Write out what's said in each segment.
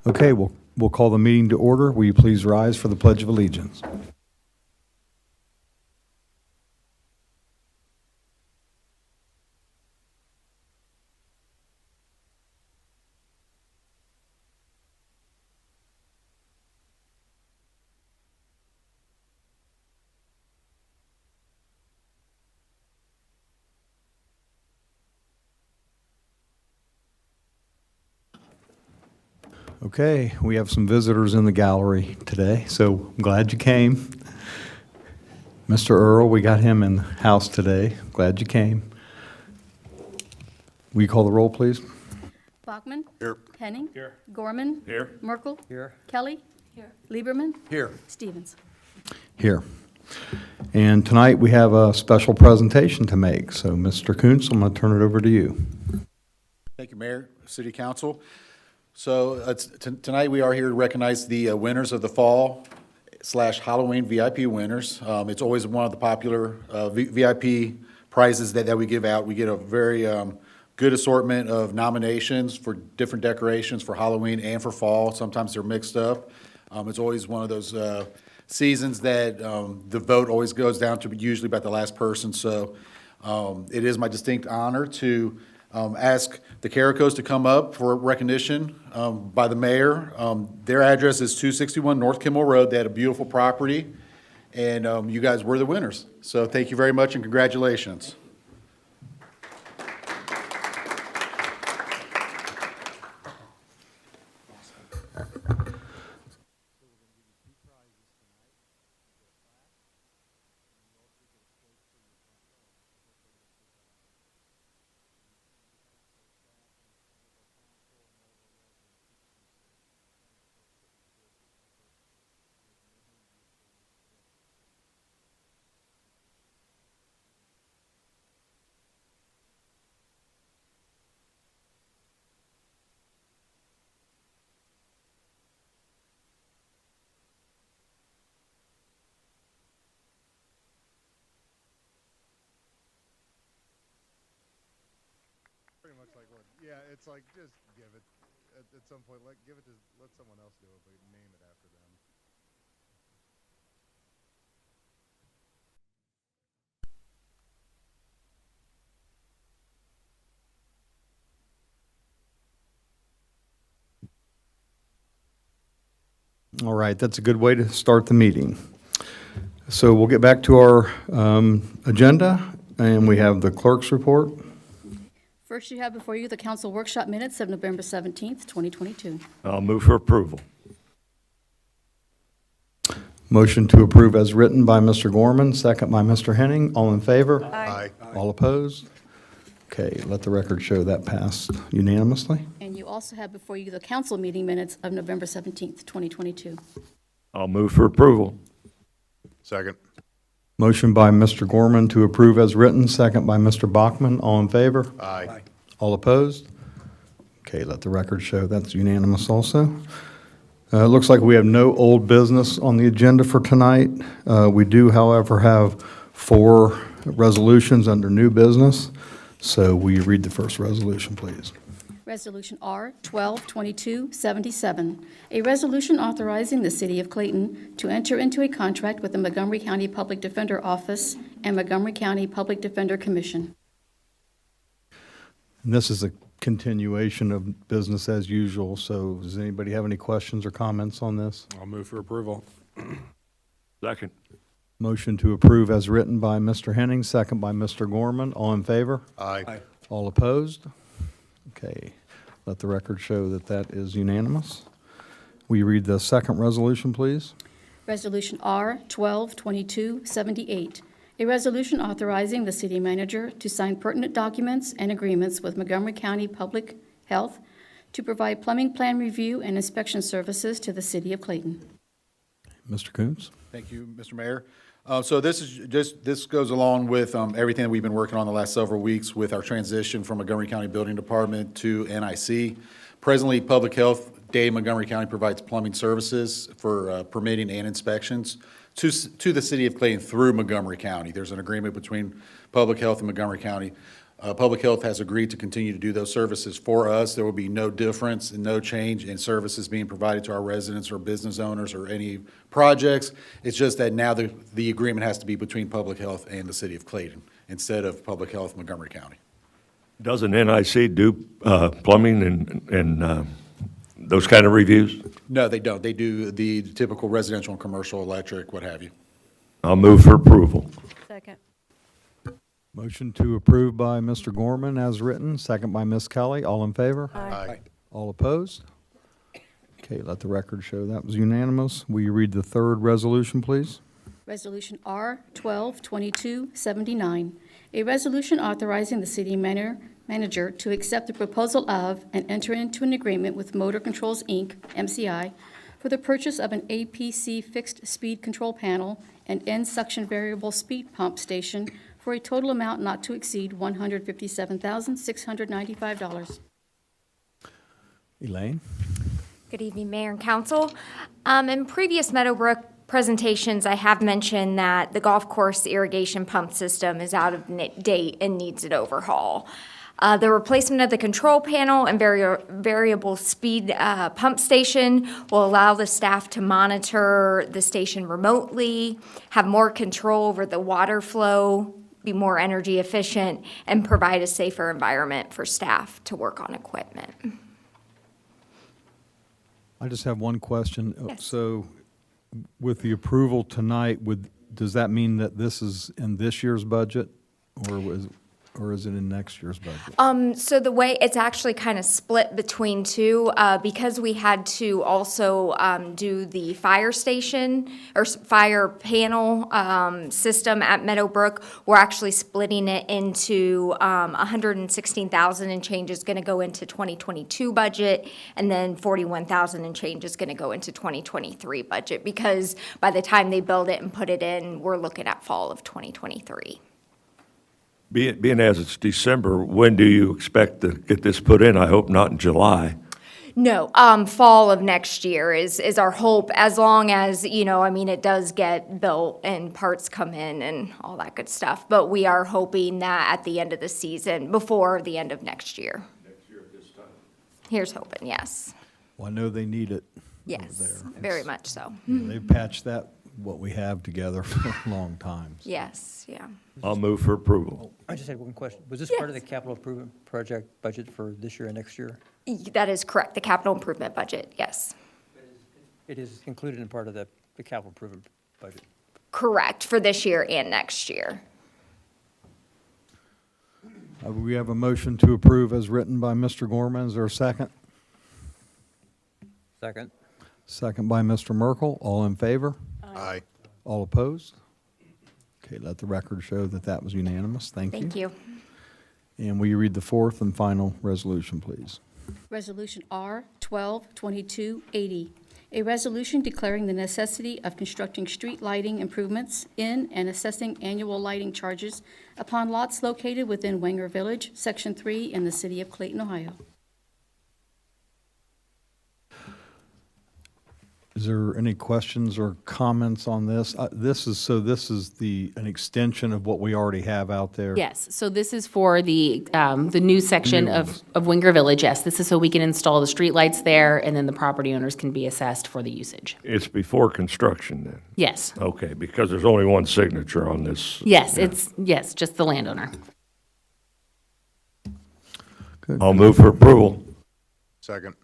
Okay, we'll call the meeting to order. Will you please rise for the Pledge of Allegiance? Okay, we have some visitors in the gallery today, so I'm glad you came. Mr. Earl, we got him in the house today. Glad you came. Will you call the roll, please? Bachman. Here. Henning. Here. Gorman. Here. Merkel. Here. Kelly. Here. Lieberman. Here. Stevens. Here. And tonight we have a special presentation to make. So, Mr. Kuntz, I'm going to turn it over to you. Thank you, Mayor, City Council. So tonight we are here to recognize the winners of the fall/Halloween VIP winners. It's always one of the popular VIP prizes that we give out. We get a very good assortment of nominations for different decorations for Halloween and for fall. Sometimes they're mixed up. It's always one of those seasons that the vote always goes down to usually about the last person. So it is my distinct honor to ask the Caricos to come up for recognition by the mayor. Their address is 261 North Kimmel Road. They had a beautiful property, and you guys were the winners. So thank you very much and congratulations. Pretty much like what? Yeah, it's like just give it at some point. Like give it to let someone else do it, but name it after them. All right, that's a good way to start the meeting. So we'll get back to our agenda, and we have the clerk's report. First, you have before you the council workshop minutes of November 17th, 2022. I'll move for approval. Motion to approve as written by Mr. Gorman, second by Mr. Henning. All in favor? Aye. All opposed? Okay, let the record show that passed unanimously. And you also have before you the council meeting minutes of November 17th, 2022. I'll move for approval. Second. Motion by Mr. Gorman to approve as written, second by Mr. Bachman. All in favor? Aye. All opposed? Okay, let the record show that's unanimous also. It looks like we have no old business on the agenda for tonight. We do, however, have 4 resolutions under new business. So will you read the first resolution, please? Resolution R 122277, a resolution authorizing the City of Clayton to enter into a contract with the Montgomery County Public Defender Office and Montgomery County Public Defender Commission. And this is a continuation of business as usual, so does anybody have any questions or comments on this? I'll move for approval. Second. Motion to approve as written by Mr. Henning, second by Mr. Gorman. All in favor? Aye. All opposed? Okay, let the record show that that is unanimous. Will you read the second resolution, please? Resolution R 122278, a resolution authorizing the city manager to sign pertinent documents and agreements with Montgomery County Public Health to provide plumbing plan review and inspection services to the City of Clayton. Mr. Kuntz? Thank you, Mr. Mayor. So this goes along with everything that we've been working on the last several weeks with our transition from Montgomery County Building Department to NIC. Presently, Public Health Day Montgomery County provides plumbing services for permitting and inspections to the City of Clayton through Montgomery County. There's an agreement between Public Health and Montgomery County. Public Health has agreed to continue to do those services for us. There will be no difference and no change in services being provided to our residents or business owners or any projects. It's just that now the agreement has to be between Public Health and the city of Clayton instead of Public Health Montgomery County. Doesn't NIC do plumbing and those kind of reviews? No, they don't. They do the typical residential and commercial, electric, what have you. I'll move for approval. Second. Motion to approve by Mr. Gorman as written, second by Ms. Kelly. All in favor? Aye. All opposed? Okay, let the record show that was unanimous. Will you read the third resolution, please? Resolution R 122279, a resolution authorizing the city manager to accept the proposal of and enter into an agreement with Motor Controls, Inc., MCI, for the purchase of an APC fixed speed control panel and end suction variable speed pump station for a total amount not to exceed $157,695. Elaine? Good evening, Mayor and Council. In previous Meadowbrook presentations, I have mentioned that the golf course irrigation pump system is out of date and needs an overhaul. The replacement of the control panel and variable speed pump station will allow the staff to monitor the station remotely, have more control over the water flow, be more energy efficient, and provide a safer environment for staff to work on equipment. I just have one question. Yes. So with the approval tonight, does that mean that this is in this year's budget? Or is it in next year's budget? So the way it's actually kind of split between two, because we had to also do the fire station or fire panel system at Meadowbrook. We're actually splitting it into 116,000 and change is going to go into 2022 budget, and then 41,000 and change is going to go into 2023 budget, because by the time they build it and put it in, we're looking at fall of 2023. Being as it's December, when do you expect to get this put in? I hope not in July. No, fall of next year is our hope, as long as, it does get built and parts come in and all that good stuff. But we are hoping that at the end of the season, before the end of next year. Next year at this time. Here's hoping, yes. Well, I know they need it over Yes, there. very much so. They've patched what we have together for a long time. Yes, yeah. I'll move for approval. I just had one question. Was this part of the capital improvement project budget for this year and next year? That is correct, the capital improvement budget, yes. It is included in part of the capital improvement budget. Correct, for this year and next year. We have a motion to approve as written by Mr. Gorman. Is there a second? Second. Second by Mr. Merkel. All in favor? Aye. All opposed? Okay, let the record show that that was unanimous. Thank you. Thank you. And will you read the fourth and final resolution, please? Resolution R 122280, a resolution declaring the necessity of constructing street lighting improvements in and assessing annual lighting charges upon lots located within Wenger Village, Section 3, in the city of Clayton, Ohio. Is there any questions or comments on this? This is an extension of what we already have out there? Yes, so this is for the new section of Winger Village, yes. This is so we can install the streetlights there, and then the property owners can be assessed for the usage. It's before construction then? Yes, Okay, because there's only one signature on this. yes, Yeah. it's just the landowner. Good. I'll move for approval. Second.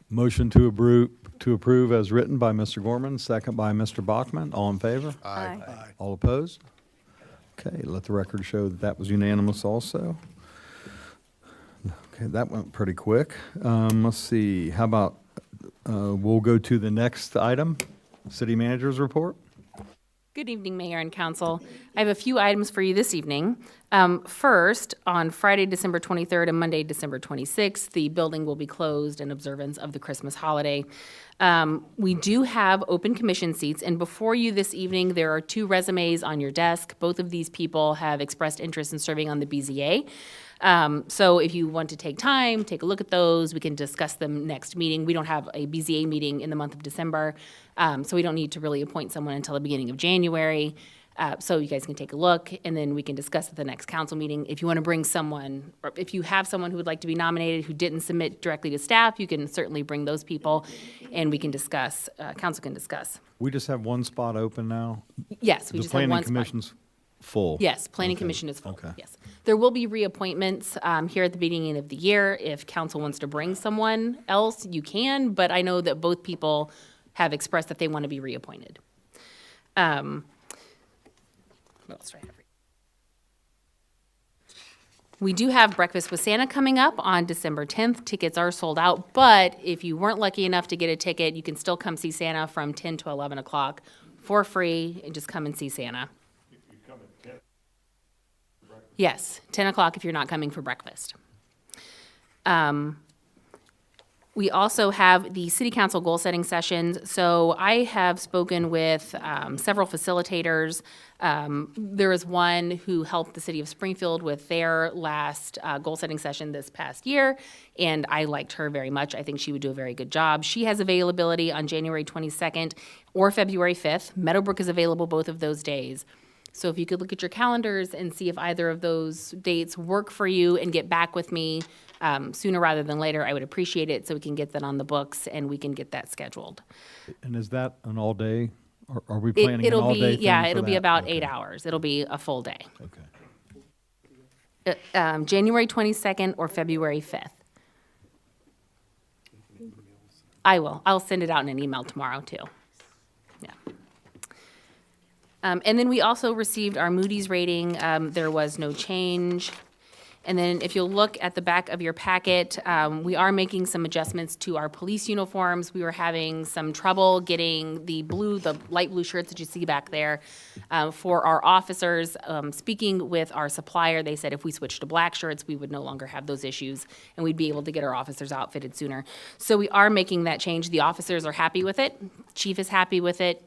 Motion to approve as written by Mr. Gorman, second by Mr. Bachman. All in favor? Aye. All opposed? Okay, let the record show that that was unanimous also. Okay, that went pretty quick. Let's see, how about, we'll go to the next item, City Manager's Report. Good evening, Mayor and Council. I have a few items for you this evening. First, on Friday, December 23rd and Monday, December 26th, the building will be closed in observance of the Christmas holiday. We do have open commission seats, and before you this evening, there are 2 resumes on your desk. Both of these people have expressed interest in serving on the BZA. So if you want to take time, take a look at those. We can discuss them next meeting. We don't have a BZA meeting in the month of December, so we don't need to really appoint someone until the beginning of January. So you guys can take a look, and then we can discuss at the next council meeting. If you want to bring someone, or if you have someone who would like to be nominated who didn't submit directly to staff, you can certainly bring those people, and we can discuss, council can discuss. We just have one spot open now? Yes, we The just have planning one spot. commission's full? Yes, planning Okay. commission is full, Okay. yes. There will be reappointments here at the beginning of the year. If council wants to bring someone else, you can, but I know that both people have expressed that they want to be reappointed. What else do I have? We do have Breakfast with Santa coming up on December 10th. Tickets are sold out, but if you weren't lucky enough to get a ticket, you can still come see Santa from 10 to 11 o'clock for free, and just come and see Santa. Yes, 10 o'clock if you're not coming for breakfast. We also have the city council goal-setting sessions. So I have spoken with several facilitators. There is one who helped the city of Springfield with their last goal-setting session this past year, and I liked her very much. I think she would do a very good job. She has availability on January 22nd or February 5th. Meadowbrook is available both of those days. So if you could look at your calendars and see if either of those dates work for you and get back with me sooner rather than later, I would appreciate it, so we can get that on the books and we can get that scheduled. And is that an all-day? Or are we planning an It'll all-day be, thing yeah, for it'll be that? about Okay. 8 hours. It'll be a full day. Okay. January 22nd or February 5th. I will. I'll send it out in an email tomorrow, too. Yeah. And then we also received our Moody's rating. There was no change. And then if you'll look at the back of your packet, we are making some adjustments to our police uniforms. We were having some trouble getting the light blue shirts that you see back there for our officers. Speaking with our supplier, they said if we switched to black shirts, we would no longer have those issues, and we'd be able to get our officers outfitted sooner. So we are making that change. The officers are happy with it. Chief is happy with it.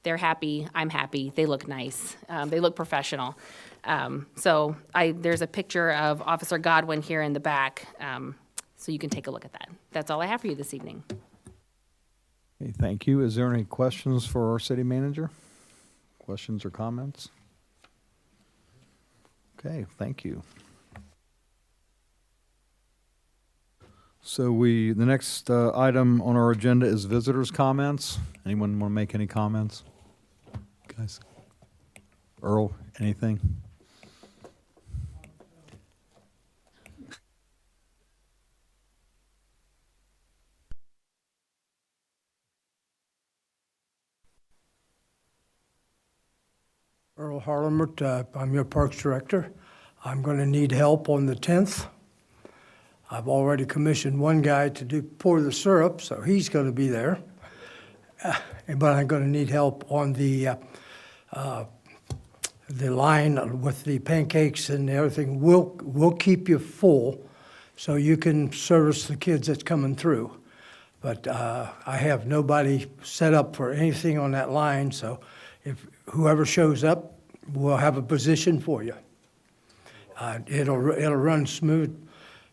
They're happy, I'm happy, they look nice, they look professional. So there's a picture of Officer Godwin here in the back, so you can take a look at that. That's all I have for you this evening. Okay, thank you. Is there any questions for our city manager? Questions or comments? Okay, thank you. So the next item on our agenda is visitors' comments. Anyone want to make any comments? Guys? Earl, anything? Earl Harlemert, I'm your Parks Director. I'm going to need help on the 10th. I've already commissioned one guy to pour the syrup, so he's going to be there. But I'm going to need help on the line with the pancakes and everything. We'll keep you full so you can service the kids that's coming through. But I have nobody set up for anything on that line, so if whoever shows up, we'll have a position for you. It'll run smooth.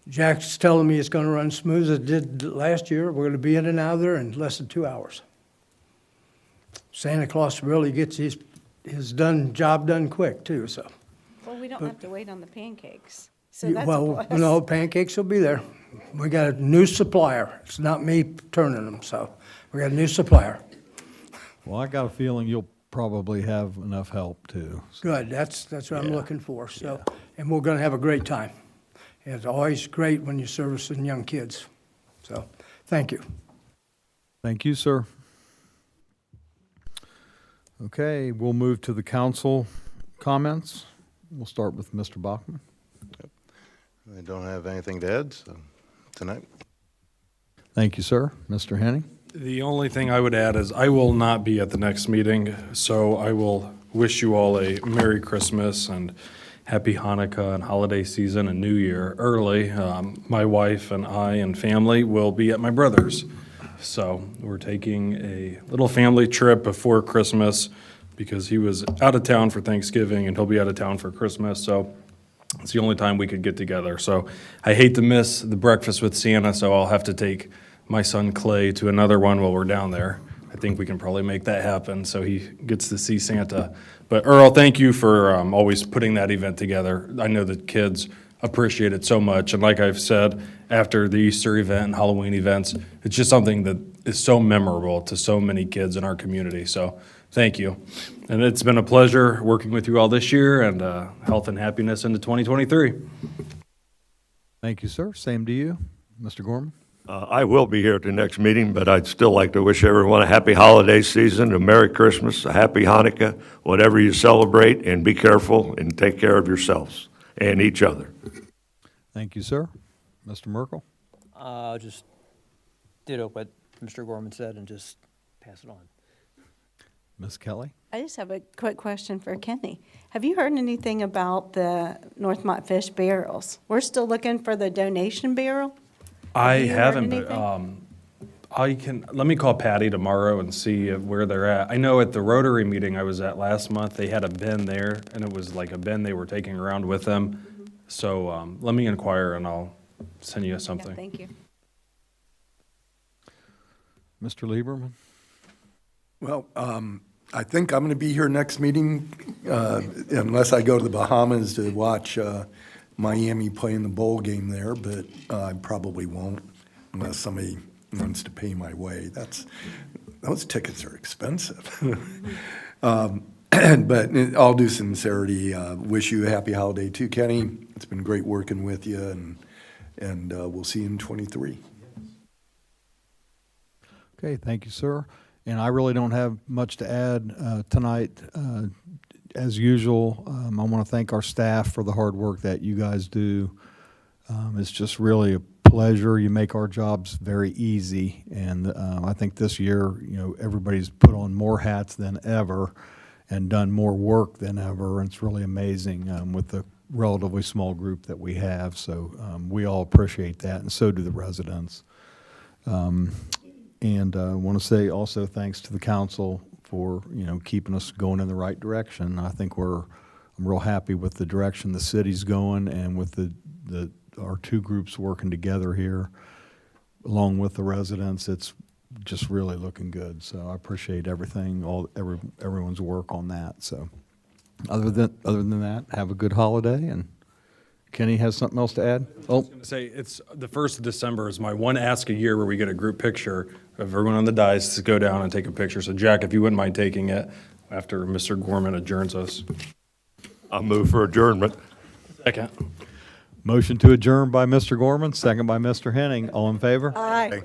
Jack's telling me it's going to run smooth as it did last year. We're going to be in and out of there in less than 2 hours. Santa Claus really gets his job done quick too. So. Well, we don't have to wait on the pancakes, so that's a plus. No, pancakes will be there. We got a new supplier. It's not me turning them, so we got a new supplier. Well, I got a feeling you'll probably have enough help too. Good. That's what I'm looking for. So, and we're going to have a great time. It's always great when you're servicing young kids. So, thank you. Thank you, sir. Okay, we'll move to the council comments. We'll start with Mr. Bachman. I don't have anything to add, so tonight. Thank you, sir. Mr. Henning? The only thing I would add is I will not be at the next meeting, so I will wish you all a Merry Christmas and Happy Hanukkah and holiday season and New Year early. My wife and I and family will be at my brother's. So we're taking a little family trip before Christmas because he was out of town for Thanksgiving and he'll be out of town for Christmas. So it's the only time we could get together. So I hate to miss the breakfast with Santa, so I'll have to take my son Clay to another one while we're down there. I think we can probably make that happen, so he gets to see Santa. But Earl, thank you for always putting that event together. I know the kids appreciate it so much, and like I've said, after the Easter event and Halloween events, it's just something that is so memorable to so many kids in our community, so thank you. And it's been a pleasure working with you all this year, and health and happiness into 2023. Thank you, sir. Same to you. Mr. Gorman? I will be here at the next meeting, but I'd still like to wish everyone a happy holiday season, a Merry Christmas, a Happy Hanukkah, whatever you celebrate, and be careful and take care of yourselves and each other. Thank you, sir. Mr. Merkel? Just ditto what Mr. Gorman said and just pass it on. Ms. Kelly? I just have a quick question for Kenny. Have you heard anything about the Northmont Fish barrels? We're still looking for the donation barrel? I you heard haven't, but anything? let me call Patty tomorrow and see where they're at. I know at the Rotary meeting I was at last month, they had a bin there, and it was like a bin they were taking around with them. So let me inquire, and I'll send you Yeah, something. thank you. Mr. Lieberman? Well, I think I'm going to be here next meeting, unless I go to the Bahamas to watch Miami play in the bowl game there, but I probably won't unless somebody wants to pay my way. Those tickets are expensive. But in all due sincerity, wish you a happy holiday too, Kenny. It's been great working with you, and we'll see you in '23. Okay, thank you, sir. And I really don't have much to add tonight. As usual, I want to thank our staff for the hard work that you guys do. It's just really a pleasure. You make our jobs very easy, and I think this year, everybody's put on more hats than ever and done more work than ever. And it's really amazing with the relatively small group that we have. So we all appreciate that, and so do the residents. And I want to say also thanks to the council for, keeping us going in the right direction. I think I'm real happy with the direction the city's going, and with our two groups working together here, along with the residents. It's just really looking good. So I appreciate everything, everyone's work on that. So other than that, have a good holiday. And Kenny has something else to add? I was going to say, it's the 1st of December is my one ask a year where we get a group picture of everyone on the dais to go down and take a picture. So Jack, if you wouldn't mind taking it after Mr. Gorman adjourns us. I'll move for adjournment. Second. Motion to adjourn by Mr. Gorman, second by Mr. Henning. All in favor? Aye.